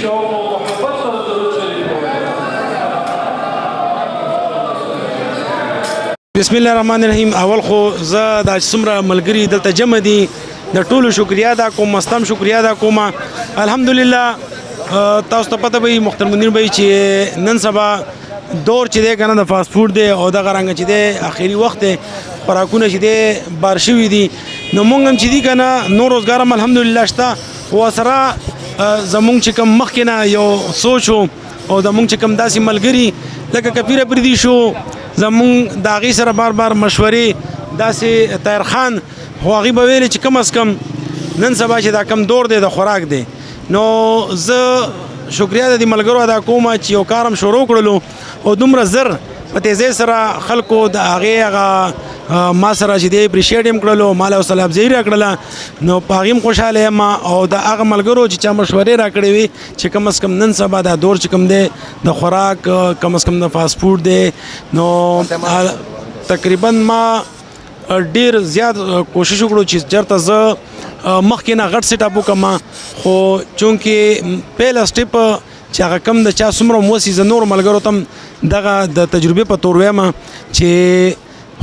شوق او محبت سره درود شریف بسم الله الرحمن الرحیم. اول خو زه د څومره ملګري دلته جمع دي د ټولو شکریا ادا کوم، مستم شکریا ادا کوم. الحمدلله تاسو ته پته وي محترم منیر بھائی چې نن سبا دور چې دی کنه د فاست فود دی او دغه رنګ چې دی اخیری وخت دی خوراکونه چې دی بار شوي دي نو مونږ هم چې دي کنه نو روزګار هم الحمدلله شته او سره زمونږ چې کوم مخکې نه یو سوچ او زمونږ چې کوم داسې ملګري لکه کفیره پردي شو زمونږ د هغې سره بار بار مشورې داسې طاهر خان خو هغې به ویلې چې کم از کم نن سبا چې دا کم دور دی د خوراک دی نو زه شکریا د دې ملګرو ادا کوم چې یو کار هم شروع کړلو او دومره زر په تیزۍ سره خلکو د هغې هغه ما سره چې دی اپریشیټ هم کړلو مال او صلاح افزایي راکړله نو په هغې هم خوشحاله یم او د هغه ملګرو چې چا مشورې راکړې وي چې کم از کم نن سبا دا دور چې کوم دی د خوراک کم از کم د فاست فوډ دی نو تقریبا ما ډیر زیات کوشش وکړو چې چېرته زه مخکې نه غټ سیټ اپ وکړم خو چونکې پیله سټیپ چې هغه کم د چا څومره موسي زه نورو ملګرو ته هم دغه د تجربې په تور وایم چې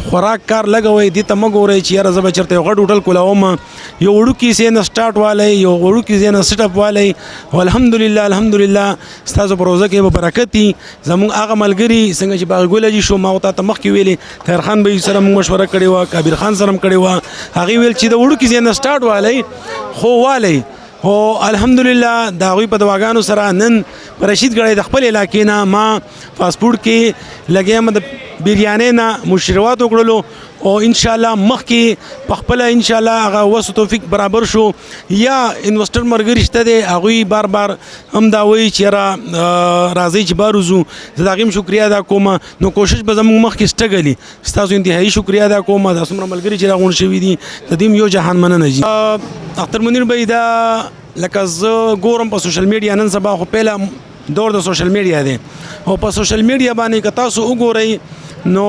خوراک کار لګوئ دې ته مه ګورئ چې یاره زه به چېرته یو غټ هوټل کولاوم یو وړوکي ځای نه سټارټ والی یو وړوکي ځای نه سټ اپ والی او الحمدلله ستاسو په روزه کې به برکت وي زموږ هغه ملګري څنګه چې باغ ګل جي شو ما ورته مخکې ویلې طاهر خان بهي سره موږ مشوره کړې وه کابر خان سره هم کړې وه هغې ویل چې د وړوکي ځای نه سټارټ والی خو والی خو الحمدلله د هغوی په دواګانو سره نن رشید ګړی د خپل علاقې نه ما فاست فوډ کې لګیا یم د بریانۍ نه مشروعات وکړلو او انشاءالله مخکې په خپله انشاءالله هغه وس و توفیق برابر شو یا انویسټر ملګري شته دی هغوی بار بار هم دا وایي چې یاره راځئ چې بار وځو زه د هغې هم شکریا ادا کوم نو کوشش به زموږ مخکې سټګلي ستاسو انتهایي شکریا ادا کوم دا څومره ملګري چې راغونډ شوي دي د دې هم یو جهان مننه جي اختر منیر بھائی دا لکه زه ګورم په سوشل میډیا نن سبا خو پیله دور د سوشل میډیا دی او په سوشل میډیا باندې که تاسو وګورئ نو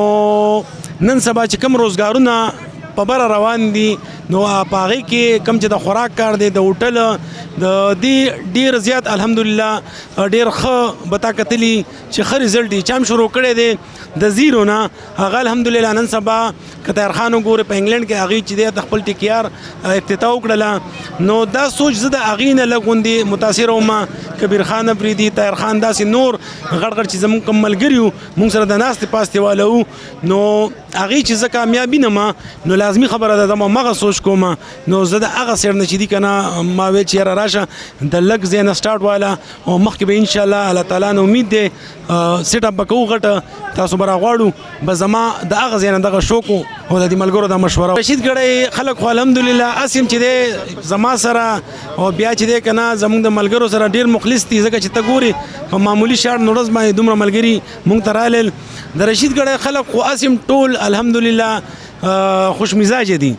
نن سبا چې کوم روزګارونه په بره روان دي نو په هغې کې کوم چې د خوراک کار دی د هوټل د دې ډېر زیات الحمدلله ډېر ښه به تا کتلي چې ښه رزلټ دی چا هم شروع کړی دی د زیرو نه هغه الحمدلله نن سبا که طاهر خان وګورې په انګلینډ کې هغې چې دی د خپل ټیکیار افتتاح وکړله نو دا سوچ زه د هغې نه لږ غوندې متاثره وم کبیر خان افریدي طاهر خان داسې نور غټ غټ چې زموږ کوم ملګري وو موږ سره د ناستې پاستې واله وو نو هغې چې زه کامیابي نه ما نو لازمي خبره ده ما مغه سوچ کوم نو زه د هغه سیر نه چې دي که نه ما ویل چې یاره راشه د لږ ځای نه سټارټ واله او مخکې به انشاءالله الله تعالی نه امید دی سیټ اپ به کوو غټه تاسو به راغواړو به زما د هغه ځای نه دغه شوق او د دې ملګرو دا مشوره رشید ګړی خلک خو الحمدلله اسیم چې دی زما سره او بیا چې دی که نه زموږ د ملګرو سره ډېر مخلص دي ځکه چې ته ګورې په معمولي شاړ نورز باندې دومره ملګري موږ ته رالل د رشید ګړی خلک خو اسیم ټول الحمدلله خوش مزاج دي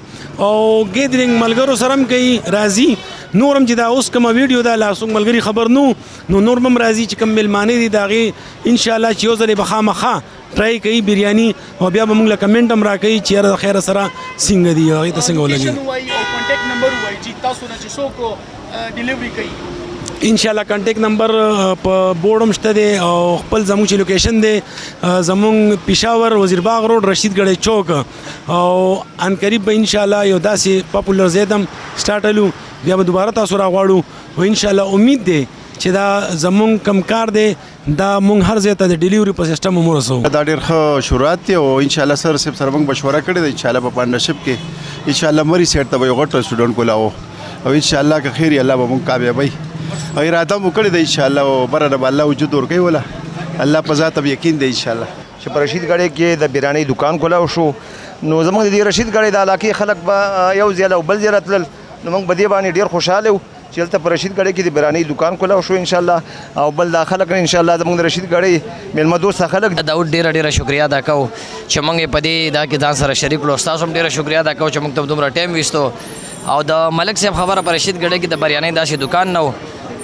او ګیدرینګ ملګرو سره هم کوي راځي نور هم چې دا اوس کومه ویډیو ده لا څوک ملګري خبر نو نور هم راځي چې کوم میلمانې دي د هغې انشاءالله چې یو ځل یې به خامخا ټرای کوي بریاني او بیا به موږ له کمنټ هم راکوي چې یاره د خیره سره څنګه دي هغې ته څنګه ولګي انشاءالله کانټیکټ نمبر په بورډ هم شته دی او خپل زموږ چې لوکیشن دی زموږ پېښور وزیرباغ روډ رشید ګړی چوک او ان قریب به انشاءالله یو داسې پاپولر ځای ته هم سټارټلو بیا به دوباره تاسو راغواړو او انشاءالله امید دی چې دا زمونږ کم کار دی دا مونږ هر ځای ته د ډیلیوري په سیسټم هم ورسوو دا ډېر ښه شروعات دی او انشاءالله سر صاحب سره موږ مشوره کړې ده انشاءالله په پارټنرشپ کې انشاءالله مري سیټ ته به یو غټ ریسټورانټ کولاو او انشاءالله که خیر الله به موږ کامیابی او اراده مو کړې ده انشاءالله او بره نه به الله وجود ورکوي وله الله په ذات به یقین دی انشاءالله چې په رشید ګړی کې د بریانۍ دکان کولاو شو نو زموږ د دې رشید ګړی د علاقې خلک به یو ځای او بل ځای راتلل نو موږ په دې باندې ډېر خوشحاله وو چې هلته په رشید ګړی کې د بریانۍ دکان کولاو شو انشاءالله او بل دا خلک انشاءالله زموږ د رشید ګړی میلمه دوسته خلک داود ډېره شکریا ادا کوو چې موږ یې په دې دا کې ځان سره شریک کړو ستاسو هم ډېره شکریا ادا کوو چې موږ ته دومره ټایم ویستو او د ملک صاحب خبره په رشید ګړی کې د بریانۍ داسې دکان نه و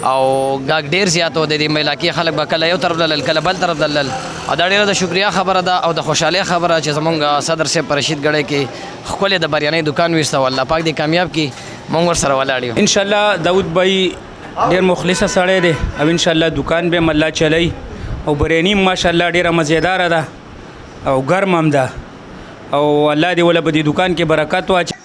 او غاګ ډېر زیات و د دې علاقې خلک به کله یو طرف دلل کله بل طرف دلل او دا ډېره د شکریا خبره ده او د خوشحالۍ خبره چې زمونږ صدر صاحب په رشید ګړی کې ښکلې د بریانۍ دکان ویسته و الله پاک دې کامیاب کړي مونږ ورسره ولاړ یو انشاءالله داود بھائی ډېر مخلصه سړی دی او انشاءالله دکان به مله چلی او بریاني ماشاءالله ډېره مزیداره ده او ګرم هم ده او الله دې وله په دې دکان کې برکت واچي